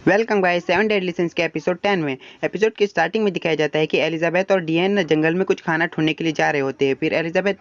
Welcome guys, 7 deadly since के episode 10 में। Episode की स्टार्टिंग में दिखाया जाता है कि एलिजाबेथ और डियन ना जंगल में कुछ खाना ढूंढने के लिए जा रहे होते हैं। फिर एलिजाबेथ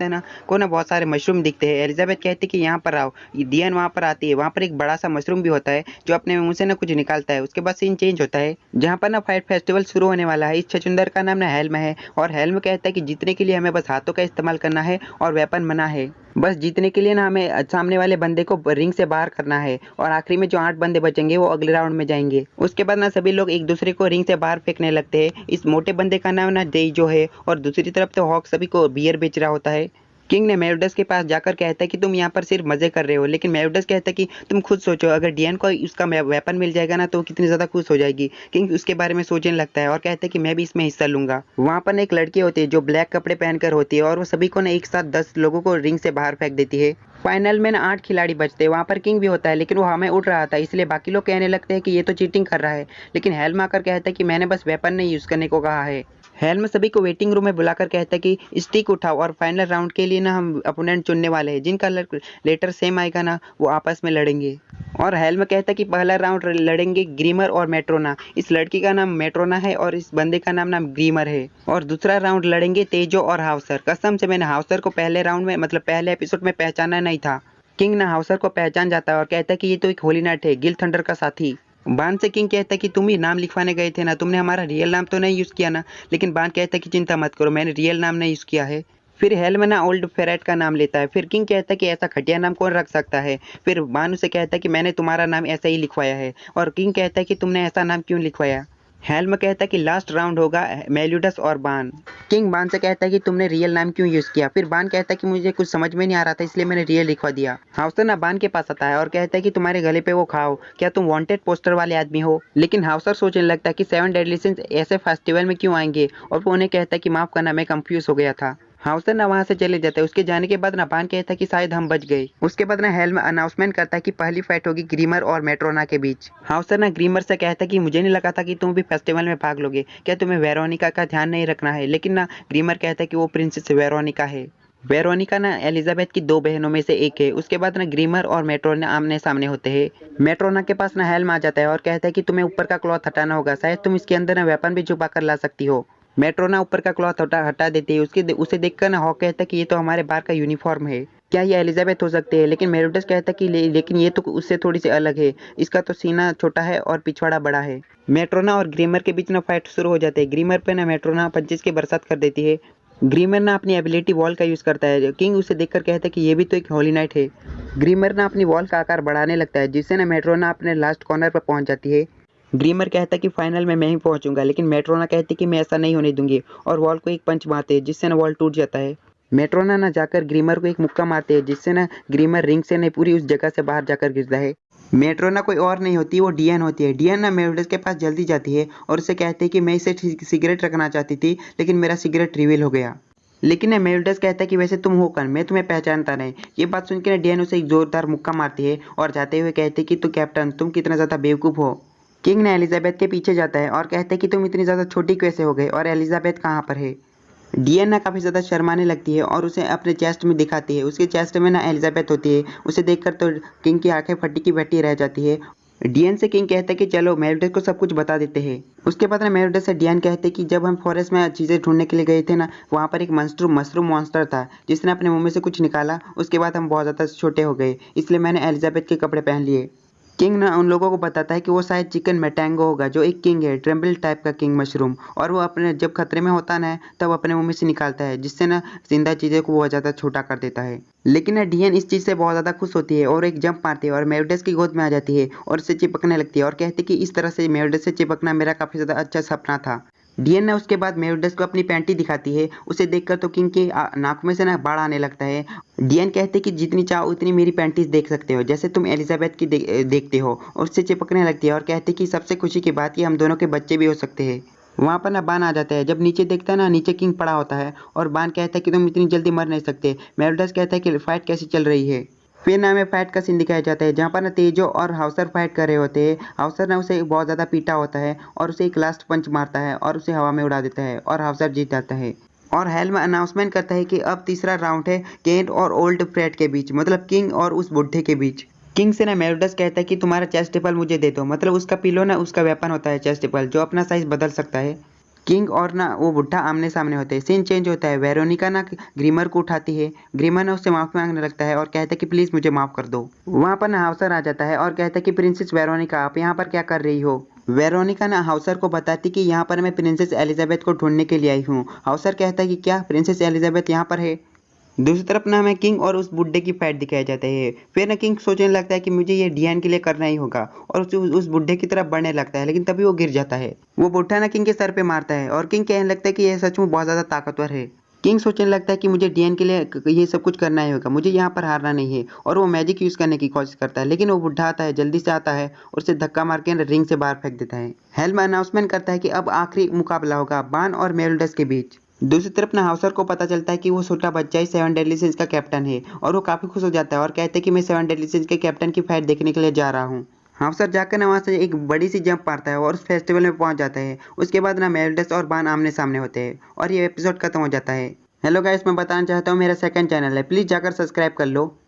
को ना बहुत सारे मशरूम दिखते हैं। एलिजाबेथ कहती है कि यहाँ पर आओ। डियन वहाँ पर आती है। वहाँ पर एक बड़ा सा मशरूम भी होता है जो अपने मुंह से ना कुछ निकालता है। उसके बाद सीन चेंज होता है जहाँ पर ना फाइट फेस्टिवल शुरू होने वाला है। इस छछूंदर का नाम ना हेल्म है और हेल्म कहता है कि जीतने के लिए हमें बस हाथों का इस्तेमाल करना है और वेपन मना है। बस जीतने के लिए ना हमें सामने वाले बंदे को रिंग से बाहर करना है और आखिरी में जो 8 बंदे बचेंगे वो अगले राउंड में जाएंगे। उसके बाद ना सभी लोग एक दूसरे को रिंग से बाहर फेंकने लगते हैं। इस मोटे बंदे का नाम ना जो है और दूसरी तरफ तो हॉक सभी को बियर बेच रहा होता है। किंग ने मेविडस के पास जाकर कहता है कि तुम यहाँ पर सिर्फ मजे कर रहे हो, लेकिन मेविडस कहता है कि तुम खुद सोचो, अगर डियन को उसका वेपन मिल जाएगा ना तो वो कितनी ज्यादा खुश हो जाएगी। किंग उसके बारे में सोचने लगता है और कहता है कि मैं भी इसमें हिस्सा लूंगा। वहाँ पर एक लड़की होती है जो ब्लैक कपड़े पहनकर होती है और वो सभी को ना एक साथ 10 लोगों को रिंग से बाहर फेंक देती है। फाइनल में ना 8 खिलाड़ी बचते हैं। वहाँ पर किंग भी होता है लेकिन वो हमें उड़ रहा था, इसलिए बाकी लोग कहने लगते हैं कि ये तो चीटिंग कर रहा है। लेकिन हेल्म आकर कहता है कि मैंने बस वेपन नहीं यूज करने को कहा है। हेल्म सभी को वेटिंग रूम में बुलाकर कहता है कि स्टिक उठाओ और फाइनल राउंड के लिए ना हम अपोनेंट चुनने वाले हैं। जिनका लेटर सेम आएगा ना वो आपस में लड़ेंगे। और हेल्म कहता है कि पहला राउंड लड़ेंगे ग्रीमर और मेट्रोना। इस लड़की का नाम मेट्रोना है और इस बंदे का नाम ग्रीमर है। और दूसरा राउंड लड़ेंगे तेजो और हाउसर। कसम से मैंने हाउसर को पहले राउंड में मतलब पहले एपिसोड में पहचाना नहीं था। किंग ना हाउसर को पहचान जाता है और कहता है कि ये तो एक होली नाइट है, गिल थंडर का साथी। बान से किंग कहता है कि तुम ही नाम लिखवाने गए थे ना, तुमने हमारा रियल नाम तो नहीं यूज किया ना। लेकिन बान कहता है कि चिंता मत करो, मैंने रियल नाम नहीं यूज किया है। फिर हेल्म ना ओल्ड फेरेट का नाम लेता है। फिर किंग कहता है कि ऐसा घटिया नाम कौन रख सकता है। फिर बान उसे कहता है कि मैंने तुम्हारा नाम ऐसा ही लिखवाया है। और किंग कहता है कि तुमने ऐसा नाम क्यों लिखवाया। हेल्म कहता है कि लास्ट राउंड होगा मेल्यूडस और बान। किंग बान से कहता है कि तुमने रियल नाम क्यों यूज किया। फिर बान कहता है कि मुझे कुछ समझ में नहीं आ रहा था इसलिए मैंने रियल लिखवा दिया। हाउसर ना बान के पास आता है और कहता है कि तुम्हारे गले पे वो खाओ, क्या तुम वांटेड पोस्टर वाले आदमी हो। लेकिन हाउसर सोचने लगता है कि 7 डेडली सिंस ऐसे फेस्टिवल में क्यों आएंगे और वो उन्हें कहता है कि माफ करना, मैं कंफ्यूज हो गया था। हाउसर ना वहां से चले जाता है। उसके जाने के बाद ना बान कहता है कि शायद हम बच गए। उसके बाद ना हेल्म अनाउंसमेंट करता है कि पहली फाइट होगी ग्रीमर और मेट्रोना के बीच। हाउसर ना ग्रीमर से कहता है कि मुझे नहीं लगा था कि तुम भी फेस्टिवल में भाग लोगे, क्या तुम्हें वेरोनिका का ध्यान नहीं रखना है। लेकिन ना ग्रीमर कहता है कि वो प्रिंसेस वेरोनिका है। वेरोनिका ना एलिजाबेथ की 2 बहनों में से एक है। उसके बाद ना ग्रीमर और मेट्रोना आमने सामने होते हैं। मेट्रोना के पास ना हेल्म आ जाता है और कहता है कि तुम्हें ऊपर का क्लॉथ हटाना होगा, शायद तुम इसके अंदर ना वेपन भी छुपा कर ला सकती हो। मेट्रोना ऊपर का क्लॉथ हटा देती है। उसे देखकर ना हॉक कहता है कि ये तो हमारे बार का यूनिफॉर्म है, क्या ये एलिजाबेथ हो सकती है। लेकिन मेरोडस कहता है कि लेकिन ये तो उससे थोड़ी सी अलग है, इसका तो सीना छोटा है और पिछवाड़ा बड़ा है। मेट्रोना और ग्रीमर के बीच ना फाइट शुरू हो जाते हैं। ग्रीमर पे ना मेट्रोना पंचेस की बरसात कर देती है। ग्रीमर ना अपनी एबिलिटी वॉल का यूज करता है। किंग उसे देखकर कहता है कि ये भी तो एक होली नाइट है। ग्रीमर ना अपनी वॉल का आकार बढ़ाने लगता है जिससे ना मेट्रोना अपने लास्ट कॉर्नर पर पहुंच जाती है। ग्रीमर कहता है कि फाइनल में मैं ही पहुंचूंगा, लेकिन मेट्रोना कहती है कि मैं ऐसा नहीं होने दूंगी और वॉल को एक पंच मारते हैं जिससे ना वॉल टूट जाता है। मेट्रोना ना जाकर ग्रीमर को एक मुक्का मारते हैं जिससे ना ग्रीमर रिंग से नहीं पूरी उस जगह से बाहर जाकर गिरता है। मेट्रोना कोई और नहीं होती, वो डियन होती है। डियन ना मेविडस के पास जल्दी जाती है और उसे कहती है कि मैं इसे सिगरेट रखना चाहती थी लेकिन मेरा सिगरेट रिवील हो गया। लेकिन मेविडस कहता है कि वैसे तुम हो कौन, मैं तुम्हें पहचानता नहीं। ये बात सुनकर डियन उसे एक जोरदार मुक्का मारती है और जाते हुए कहती है कि तो कैप्टन तुम कितना ज्यादा बेवकूफ हो। किंग ने एलिजाबेथ के पीछे जाता है और कहता है कि तुम इतनी ज़्यादा छोटी कैसे हो गए और एलिजाबेथ कहाँ पर है। डियन ना काफ़ी ज़्यादा शर्माने लगती है और उसे अपने चेस्ट में दिखाती है। उसके चेस्ट में ना एलिजाबेथ होती है। उसे देखकर तो किंग की आंखें फटी की फटी रह जाती है। डियन से किंग कहता है कि चलो मेरिडस को सब कुछ बता देते हैं। उसके बाद ना मेरिडस से डियन कहते हैं कि जब हम फॉरेस्ट में चीज़ें ढूंढने के लिए गए थे ना, वहाँ पर एक मशरूम मॉन्स्टर था जिसने अपने मुंह में से कुछ निकाला। उसके बाद हम बहुत ज़्यादा छोटे हो गए, इसलिए मैंने एलिजाबेथ के कपड़े पहन लिए। किंग ना उन लोगों को बताता है कि वो शायद चिकन मैटेंगो होगा जो एक किंग है, ट्रेम्बल टाइप का किंग मशरूम। और वो अपने जब खतरे में होता ना तब अपने मुंह में से निकालता है जिससे ना जिंदा चीज़ें को बहुत ज़्यादा छोटा कर देता है। लेकिन ना डियन इस चीज़ से बहुत ज़्यादा खुश होती है और एक जंप मारती है और मेविडस की गोद में आ जाती है और उससे चिपकने लगती है और कहती है कि इस तरह से मेविडस से चिपकना मेरा काफ़ी ज़्यादा अच्छा सपना था। डियन ने उसके बाद मेविडस को अपनी पैंटी दिखाती है। उसे देखकर तो किंग के नाक में से ना बाढ़ आने लगता है। डियन कहते हैं कि जितनी चाहो उतनी मेरी पैंटीज देख सकते हो, जैसे तुम एलिजाबेथ की देखते हो। और उससे चिपकने लगती है और कहती है कि सबसे खुशी की बात कि हम दोनों के बच्चे भी हो सकते हैं। वहाँ पर ना बान आ जाता है। जब नीचे देखता है ना, नीचे किंग पड़ा होता है और बान कहता है कि तुम इतनी जल्दी मर नहीं सकते। मेविडस कहता है कि फाइट कैसी चल रही है। फिर ना हमें फाइट का सीन दिखाया जाता है जहाँ पर ना तेजो और हाउसर फाइट कर रहे होते हैं। हाउसर ना उसे बहुत ज़्यादा पीटा होता है और उसे एक लास्ट पंच मारता है और उसे हवा में उड़ा देता है और हाउसर जीत जाता है। और हेल्म अनाउंसमेंट करता है कि अब तीसरा राउंड है केंट और ओल्ड फ्रेड के बीच, मतलब किंग और उस बुढ़े के बीच। किंग से ना मेलोडस कहता है कि तुम्हारा चेस्ट टेबल मुझे दे दो, मतलब उसका पिलो ना उसका वेपन होता है चेस्ट टेबल, जो अपना साइज बदल सकता है। किंग और ना वो बुढ़ा आमने सामने होते हैं। सीन चेंज होता है। वेरोनिका ना ग्रीमर को उठाती है। ग्रीमर ना उससे माफी मांगने लगता है और कहता है कि प्लीज मुझे माफ कर दो। वहां पर ना हाउसर आ जाता है और कहता है कि प्रिंसेस वेरोनिका आप यहाँ पर क्या कर रही हो। वेरोनिका ना हाउसर को बताती कि यहाँ पर मैं प्रिंसेस एलिजाबेथ को ढूंढने के लिए आई हूँ। हाउसर कहता है कि क्या प्रिंसेस एलिजाबेथ यहाँ पर है। दूसरी तरफ ना हमें किंग और उस बुड्ढे की फाइट दिखाई जाती है। फिर ना किंग सोचने लगता है कि मुझे ये डियान के लिए करना ही होगा और उस बुड्ढे की तरफ बढ़ने लगता है, लेकिन तभी वो गिर जाता है। वो बुड्ढा ना किंग के सर पे मारता है और किंग कहने लगता है कि यह सचमुच बहुत ज्यादा ताकतवर है। किंग सोचने लगता है कि मुझे डियान के लिए ये सब कुछ करना ही होगा, मुझे यहाँ पर हारना नहीं है, और वो मैजिक यूज करने की कोशिश करता है, लेकिन वो बुढ़ा आता है, जल्दी से आता है और उसे धक्का मार के रिंग से बाहर फेंक देता है। हेल्म अनाउंसमेंट करता है कि अब आखिरी मुकाबला होगा बान और मेलिडस के बीच। दूसरी तरफ ना हाउसर को पता चलता है कि वो छोटा बच्चा ही सेवन डेडली सिंस का कैप्टन है और वो काफी खुश हो जाता है और कहते हैं कि मैं सेवन डेडली सिंस के कैप्टन की फाइट देखने के लिए जा रहा हूँ। हाउसर जाकर ना वहाँ से एक बड़ी सी जंप मारता है और उस फेस्टिवल में पहुंच जाता है। उसके बाद ना मेलिडस और बान आमने सामने होते हैं और ये एपिसोड खत्म हो जाता है। हेलो गाइस, मैं बताना चाहता हूँ मेरा सेकंड चैनल है, प्लीज जाकर सब्सक्राइब कर लो।